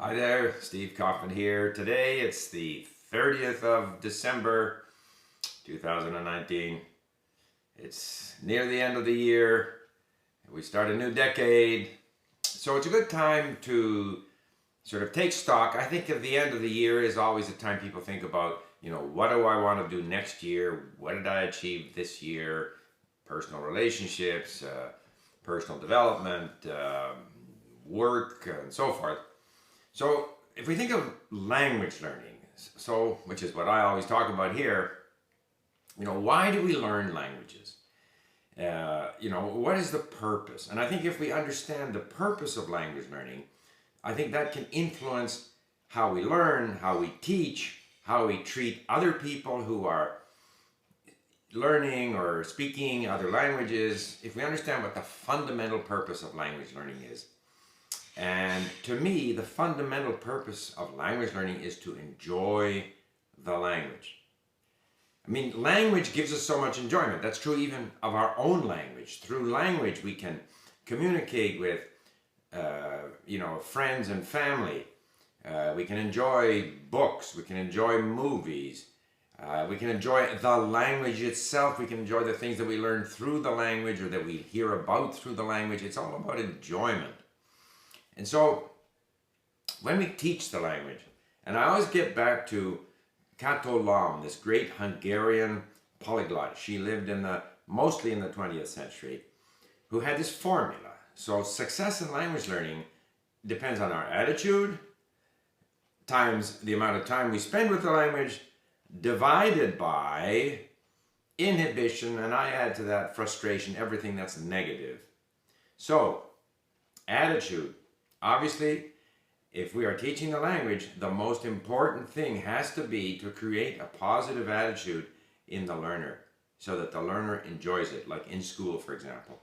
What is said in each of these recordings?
Hi there, Steve Kaufman here. Today it's the 30th of December 2019. It's near the end of the year. We start a new decade. So it's a good time to sort of take stock. I think at the end of the year is always a time people think about, what do I want to do next year? What did I achieve this year? Personal relationships, personal development, work, and so forth. So if we think of language learning, which is what I always talk about here, why do we learn languages? What is the purpose? And I think if we understand the purpose of language learning, I think that can influence how we learn, how we teach, how we treat other people who are learning or speaking other languages. If we understand what the fundamental purpose of language learning is, and to me, the fundamental purpose of language learning is to enjoy the language. I mean, language gives us so much enjoyment. That's true even of our own language. Through language, we can communicate with, friends and family. We can enjoy books. We can enjoy movies. We can enjoy the language itself. We can enjoy the things that we learn through the language or that we hear about through the language. It's all about enjoyment. And so, when we teach the language, and I always get back to Kato Lom, this great Hungarian polyglot. She lived mostly in the 20th century, who had this formula. So success in language learning depends on our attitude, times the amount of time we spend with the language, divided by inhibition, and I add to that frustration, everything that's negative. So, attitude. Obviously, if we are teaching the language, the most important thing has to be to create a positive attitude in the learner so that the learner enjoys it, like in school, for example.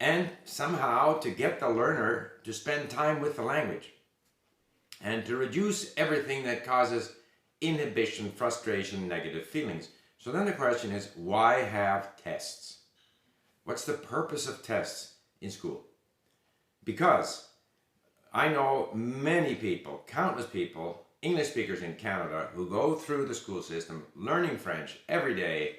And somehow to get the learner to spend time with the language and to reduce everything that causes inhibition, frustration, negative feelings. So then the question is, why have tests? What's the purpose of tests in school? Because I know many people, countless people, English speakers in Canada, who go through the school system learning French every day,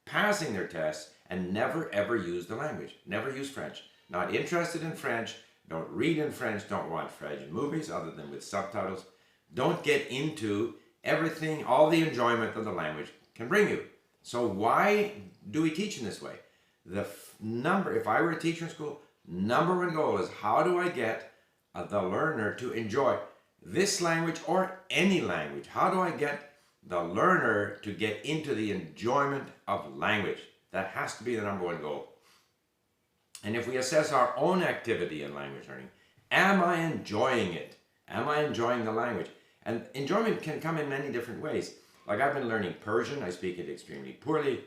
passing their tests, and never ever use the language, never use French. Not interested in French, don't read in French, don't watch French movies other than with subtitles, don't get into everything, all the enjoyment that the language can bring you. So why do we teach in this way? If I were a teacher in school, number one goal is how do I get the learner to enjoy this language or any language? How do I get the learner to get into the enjoyment of language? That has to be the number one goal. And if we assess our own activity in language learning, am I enjoying it? Am I enjoying the language? And enjoyment can come in many different ways. Like I've been learning Persian, I speak it extremely poorly.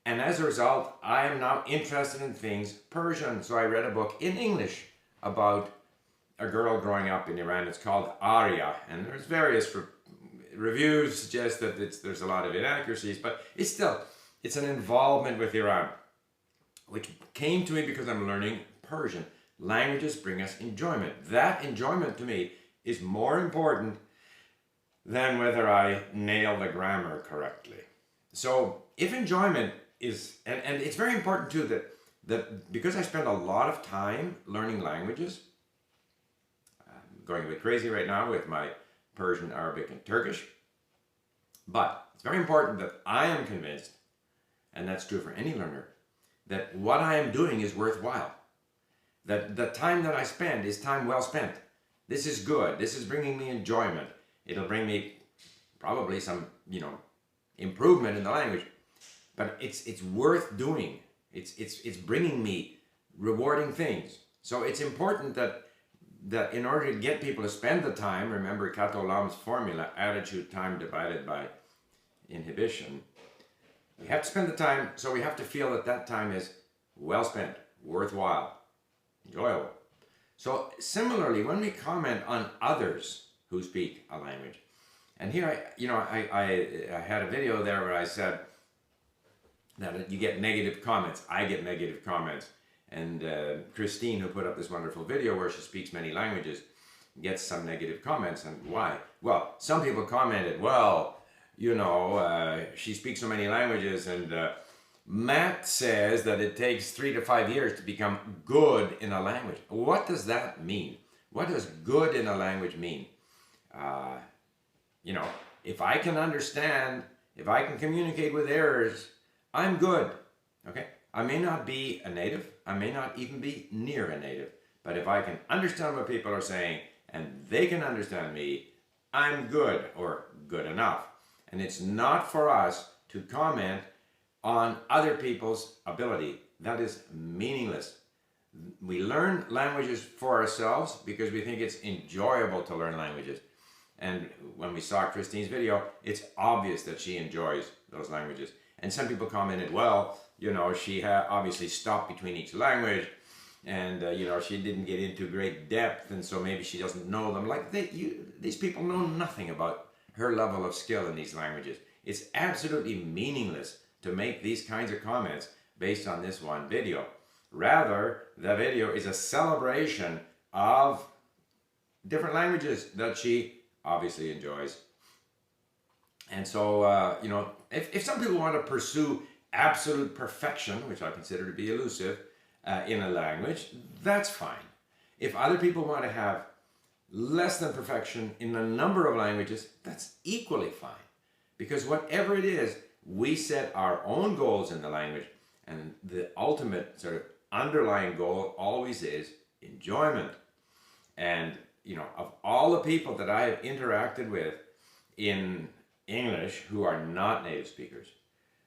And as a result, I am now interested in things Persian. So I read a book in English about a girl growing up in Iran. It's called Arya, and there's various reviews suggest that there's a lot of inaccuracies, but it's an involvement with Iran, which came to me because I'm learning Persian. Languages bring us enjoyment. That enjoyment to me is more important than whether I nail the grammar correctly. So if enjoyment is, and it's very important too that because I spend a lot of time learning languages, going a bit crazy right now with my Persian, Arabic, and Turkish. But it's very important that I am convinced, and that's true for any learner, that what I am doing is worthwhile. That the time that I spend is time well spent. This is good. This is bringing me enjoyment. It'll bring me probably some, improvement in the language. But it's worth doing. It's bringing me rewarding things. So it's important that in order to get people to spend the time, remember Kato Lom's formula, attitude time divided by inhibition, we have to spend the time, so we have to feel that time is well spent, worthwhile, enjoyable. So similarly, when we comment on others who speak a language, and here I had a video there where I said that you get negative comments, I get negative comments. And Christine, who put up this wonderful video where she speaks many languages, gets some negative comments. And why? Well, some people commented, well, she speaks so many languages, and Matt says that it takes 3 to 5 years to become good in a language. What does that mean? What does good in a language mean? If I can understand, if I can communicate with errors, I'm good. Okay? I may not be a native. I may not even be near a native. But if I can understand what people are saying and they can understand me, I'm good, or good enough. And it's not for us to comment on other people's ability. That is meaningless. We learn languages for ourselves because we think it's enjoyable to learn languages. And when we saw Christine's video, it's obvious that she enjoys those languages. And some people commented, well, she obviously stopped between each language, and she didn't get into great depth, and so maybe she doesn't know them. Like these people know nothing about her level of skill in these languages. It's absolutely meaningless to make these kinds of comments based on this one video. Rather, the video is a celebration of different languages that she obviously enjoys. And so, if some people want to pursue absolute perfection, which I consider to be elusive, in a language, that's fine. If other people want to have less than perfection in a number of languages, that's equally fine. Because whatever it is, we set our own goals in the language, and the ultimate sort of underlying goal always is enjoyment. And of all the people that I have interacted with in English who are not native speakers,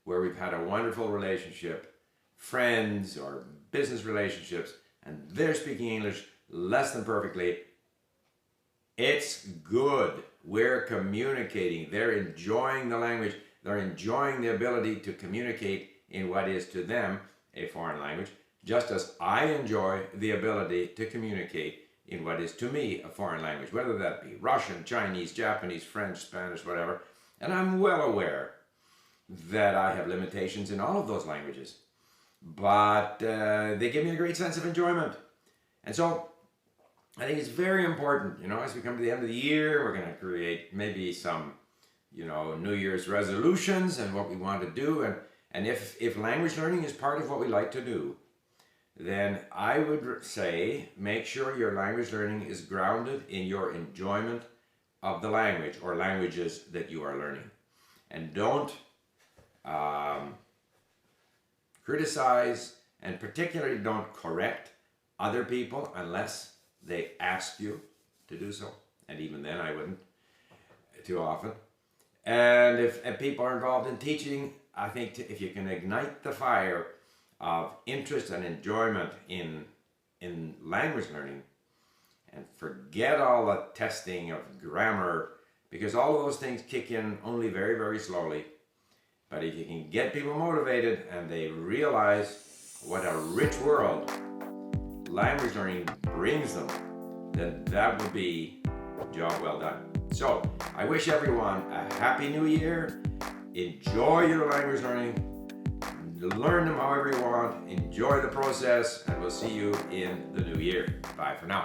where we've had a wonderful relationship, friends or business relationships, and they're speaking English less than perfectly, it's good. We're communicating. They're enjoying the language. They're enjoying the ability to communicate in what is to them a foreign language, just as I enjoy the ability to communicate in what is to me a foreign language, whether that be Russian, Chinese, Japanese, French, Spanish, whatever. And I'm well aware that I have limitations in all of those languages, but they give me a great sense of enjoyment. And so I think it's very important, as we come to the end of the year, we're going to create maybe some, New Year's resolutions and what we want to do. And if language learning is part of what we like to do, then I would say make sure your language learning is grounded in your enjoyment of the language or languages that you are learning. And don't criticize, and particularly don't correct other people unless they ask you to do so. And even then I wouldn't too often. And if people are involved in teaching, I think if you can ignite the fire of interest and enjoyment in language learning, and forget all the testing of grammar, because all of those things kick in only very, very slowly. But if you can get people motivated and they realize what a rich world language learning brings them, then that would be a job well done. So I wish everyone a happy new year. Enjoy your language learning. Learn them however you want. Enjoy the process, and we'll see you in the new year. Bye for now.